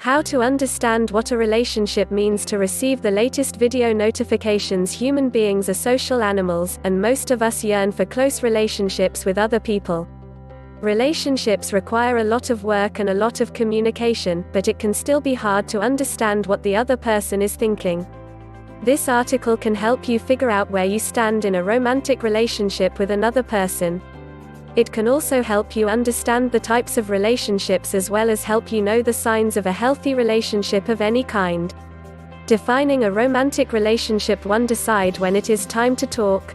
How to understand what a relationship means. To receive the latest video notifications. Human beings are social animals, and most of us yearn for close relationships with other people. Relationships require a lot of work and a lot of communication, but it can still be hard to understand what the other person is thinking. This article can help you figure out where you stand in a romantic relationship with another person. It can also help you understand the types of relationships as well as help you know the signs of a healthy relationship of any kind. Defining a romantic relationship. 1. Decide when it is time to talk.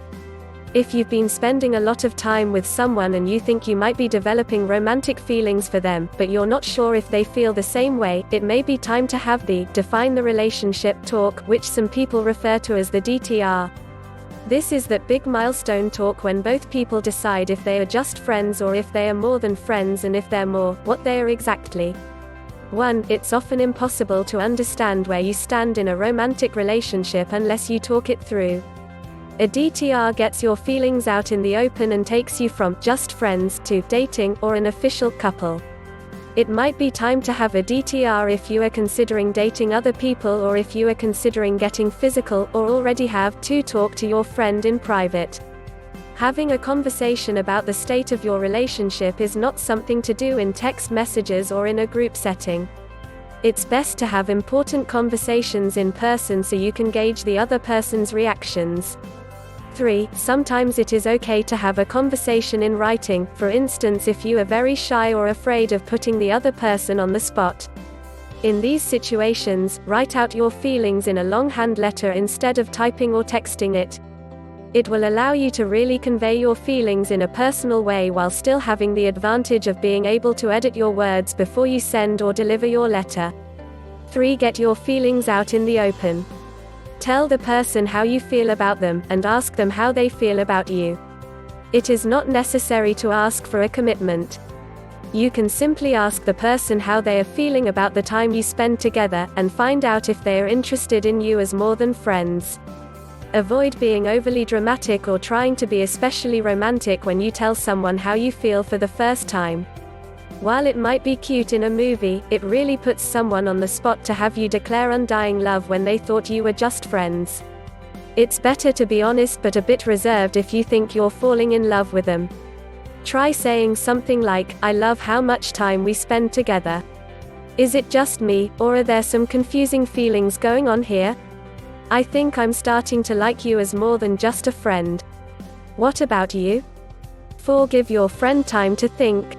If you've been spending a lot of time with someone and you think you might be developing romantic feelings for them, but you're not sure if they feel the same way, it may be time to have the define the relationship talk, which some people refer to as the DTR. This is that big milestone talk when both people decide if they are just friends or if they are more than friends, and if they're more, what they are exactly. 1. It's often impossible to understand where you stand in a romantic relationship unless you talk it through. A DTR gets your feelings out in the open and takes you from just friends to dating or an official couple. It might be time to have a DTR if you are considering dating other people, or if you are considering getting physical, or already have. 2. Talk to your friend in private. Having a conversation about the state of your relationship is not something to do in text messages or in a group setting. It's best to have important conversations in person so you can gauge the other person's reactions. 3. Sometimes it is okay to have a conversation in writing, for instance if you are very shy or afraid of putting the other person on the spot. In these situations, write out your feelings in a longhand letter instead of typing or texting it. It will allow you to really convey your feelings in a personal way while still having the advantage of being able to edit your words before you send or deliver your letter. 3. Get your feelings out in the open. Tell the person how you feel about them, and ask them how they feel about you. It is not necessary to ask for a commitment. You can simply ask the person how they are feeling about the time you spend together, and find out if they are interested in you as more than friends. Avoid being overly dramatic or trying to be especially romantic when you tell someone how you feel for the first time. While it might be cute in a movie, it really puts someone on the spot to have you declare undying love when they thought you were just friends. It's better to be honest but a bit reserved if you think you're falling in love with them. Try saying something like, "I love how much time we spend together. Is it just me, or are there some confusing feelings going on here? I think I'm starting to like you as more than just a friend. What about you?" 4. Give your friend time to think.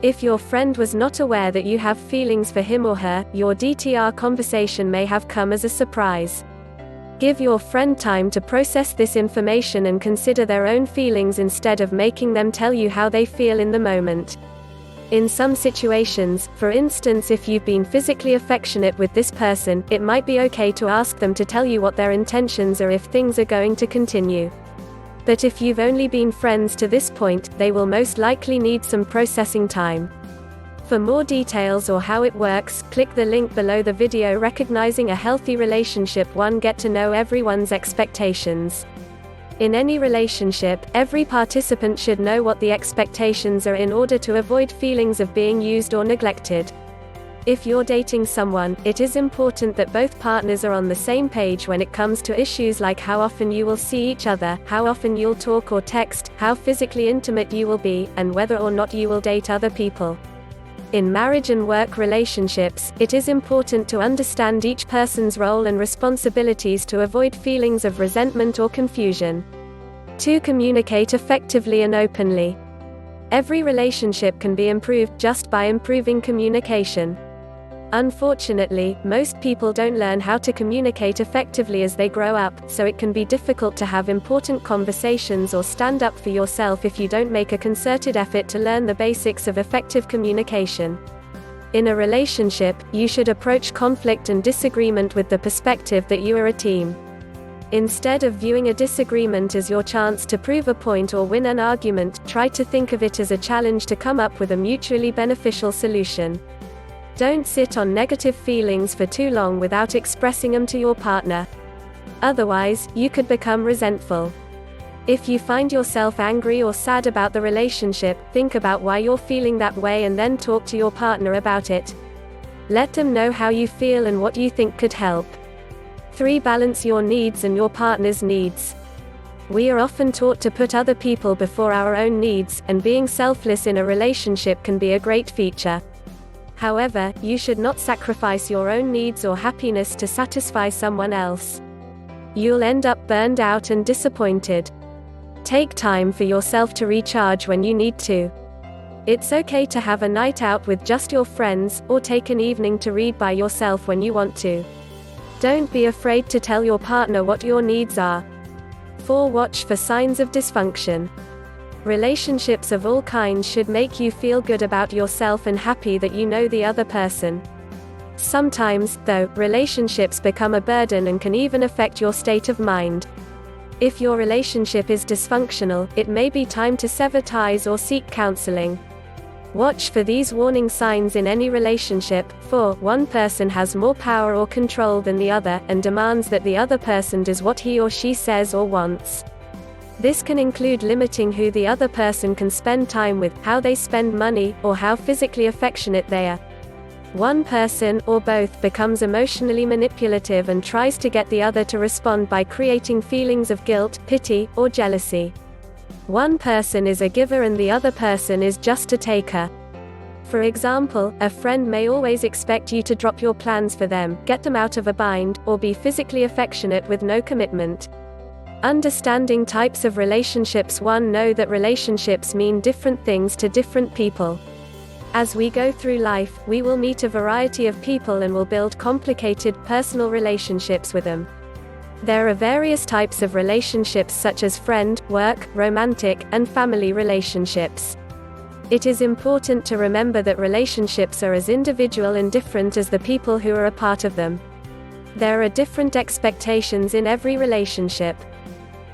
If your friend was not aware that you have feelings for him or her, your DTR conversation may have come as a surprise. Give your friend time to process this information and consider their own feelings instead of making them tell you how they feel in the moment. In some situations, for instance if you've been physically affectionate with this person, it might be okay to ask them to tell you what their intentions are if things are going to continue. But if you've only been friends to this point, they will most likely need some processing time. For more details or how it works, click the link below the video. Recognizing a healthy relationship. 1. Get to know everyone's expectations. In any relationship, every participant should know what the expectations are in order to avoid feelings of being used or neglected. If you're dating someone, it is important that both partners are on the same page when it comes to issues like how often you will see each other, how often you'll talk or text, how physically intimate you will be, and whether or not you will date other people. In marriage and work relationships, it is important to understand each person's role and responsibilities to avoid feelings of resentment or confusion. 2. Communicate effectively and openly. Every relationship can be improved just by improving communication. Unfortunately, most people don't learn how to communicate effectively as they grow up, so it can be difficult to have important conversations or stand up for yourself if you don't make a concerted effort to learn the basics of effective communication. In a relationship, you should approach conflict and disagreement with the perspective that you are a team. Instead of viewing a disagreement as your chance to prove a point or win an argument, try to think of it as a challenge to come up with a mutually beneficial solution. Don't sit on negative feelings for too long without expressing them to your partner. Otherwise, you could become resentful. If you find yourself angry or sad about the relationship, think about why you're feeling that way and then talk to your partner about it. Let them know how you feel and what you think could help. 3. Balance your needs and your partner's needs. We are often taught to put other people before our own needs, and being selfless in a relationship can be a great feature. However, you should not sacrifice your own needs or happiness to satisfy someone else. You'll end up burned out and disappointed. Take time for yourself to recharge when you need to. It's okay to have a night out with just your friends, or take an evening to read by yourself when you want to. Don't be afraid to tell your partner what your needs are. 4. Watch for signs of dysfunction. Relationships of all kinds should make you feel good about yourself and happy that you know the other person. Sometimes, though, relationships become a burden and can even affect your state of mind. If your relationship is dysfunctional, it may be time to sever ties or seek counseling. Watch for these warning signs in any relationship. 4. One person has more power or control than the other, and demands that the other person does what he or she says or wants. This can include limiting who the other person can spend time with, how they spend money, or how physically affectionate they are. One person, or both, becomes emotionally manipulative and tries to get the other to respond by creating feelings of guilt, pity, or jealousy. One person is a giver and the other person is just a taker. For example, a friend may always expect you to drop your plans for them, get them out of a bind, or be physically affectionate with no commitment. Understanding types of relationships. 1. Know that relationships mean different things to different people. As we go through life, we will meet a variety of people and will build complicated, personal relationships with them. There are various types of relationships such as friend, work, romantic, and family relationships. It is important to remember that relationships are as individual and different as the people who are a part of them. There are different expectations in every relationship.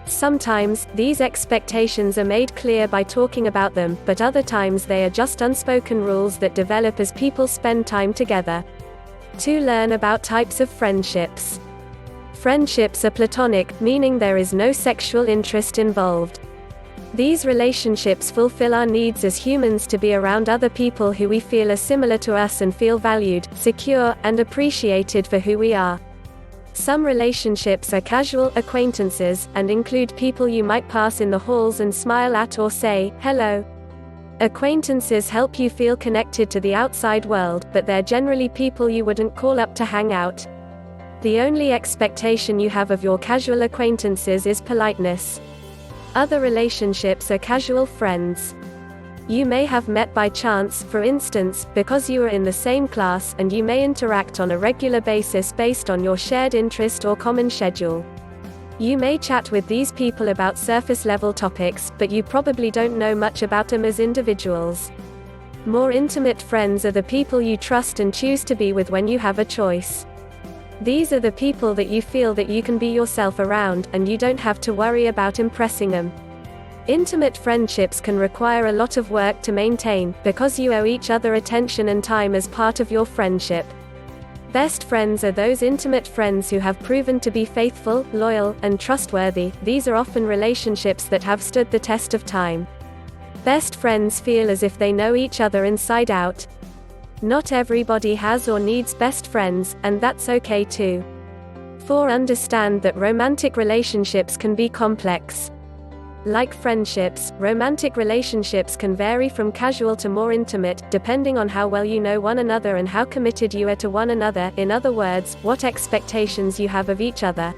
Sometimes, these expectations are made clear by talking about them, but other times they are just unspoken rules that develop as people spend time together. 2. Learn about types of friendships. Friendships are platonic, meaning there is no sexual interest involved. These relationships fulfill our needs as humans to be around other people who we feel are similar to us and feel valued, secure, and appreciated for who we are. Some relationships are casual acquaintances, and include people you might pass in the halls and smile at or say, hello. Acquaintances help you feel connected to the outside world, but they're generally people you wouldn't call up to hang out. The only expectation you have of your casual acquaintances is politeness. Other relationships are casual friends. You may have met by chance, for instance, because you are in the same class, and you may interact on a regular basis based on your shared interest or common schedule. You may chat with these people about surface-level topics, but you probably don't know much about them as individuals. More intimate friends are the people you trust and choose to be with when you have a choice. These are the people that you feel that you can be yourself around, and you don't have to worry about impressing them. Intimate friendships can require a lot of work to maintain, because you owe each other attention and time as part of your friendship. Best friends are those intimate friends who have proven to be faithful, loyal, and trustworthy. These are often relationships that have stood the test of time. Best friends feel as if they know each other inside out. Not everybody has or needs best friends, and that's okay too. 4. Understand that romantic relationships can be complex. Like friendships, romantic relationships can vary from casual to more intimate, depending on how well you know one another and how committed you are to one another, in other words, what expectations you have of each other.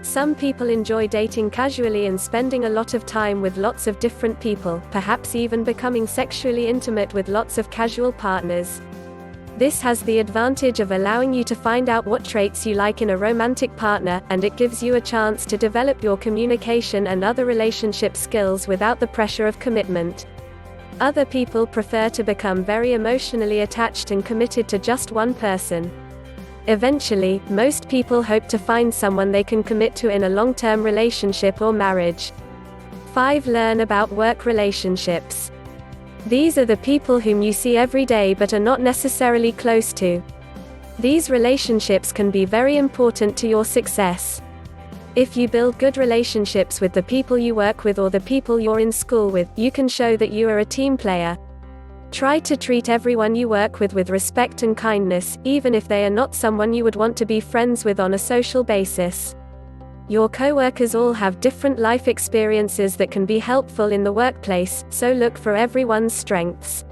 Some people enjoy dating casually and spending a lot of time with lots of different people, perhaps even becoming sexually intimate with lots of casual partners. This has the advantage of allowing you to find out what traits you like in a romantic partner, and it gives you a chance to develop your communication and other relationship skills without the pressure of commitment. Other people prefer to become very emotionally attached and committed to just one person. Eventually, most people hope to find someone they can commit to in a long-term relationship or marriage. 5. Learn about work relationships. These are the people whom you see every day but are not necessarily close to. These relationships can be very important to your success. If you build good relationships with the people you work with or the people you're in school with, you can show that you are a team player. Try to treat everyone you work with respect and kindness, even if they are not someone you would want to be friends with on a social basis. Your coworkers all have different life experiences that can be helpful in the workplace, so look for everyone's strengths.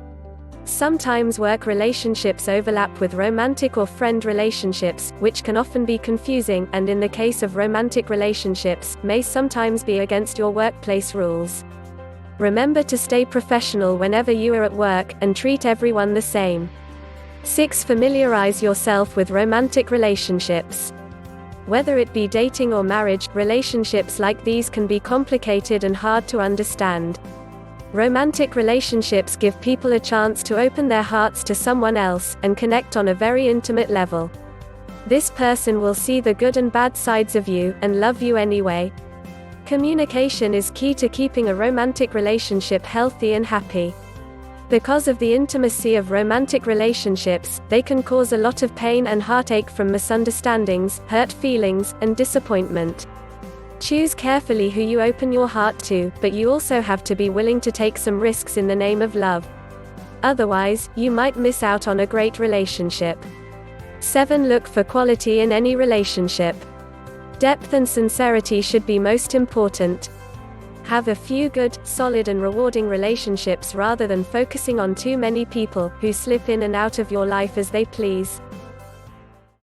Sometimes work relationships overlap with romantic or friend relationships, which can often be confusing, and in the case of romantic relationships, may sometimes be against your workplace rules. Remember to stay professional whenever you are at work, and treat everyone the same. 6. Familiarize yourself with romantic relationships. Whether it be dating or marriage, relationships like these can be complicated and hard to understand. Romantic relationships give people a chance to open their hearts to someone else, and connect on a very intimate level. This person will see the good and bad sides of you, and love you anyway. Communication is key to keeping a romantic relationship healthy and happy. Because of the intimacy of romantic relationships, they can cause a lot of pain and heartache from misunderstandings, hurt feelings, and disappointment. Choose carefully who you open your heart to, but you also have to be willing to take some risks in the name of love. Otherwise, you might miss out on a great relationship. 7. Look for quality in any relationship. Depth and sincerity should be most important. Have a few good, solid and rewarding relationships rather than focusing on too many people, who slip in and out of your life as they please.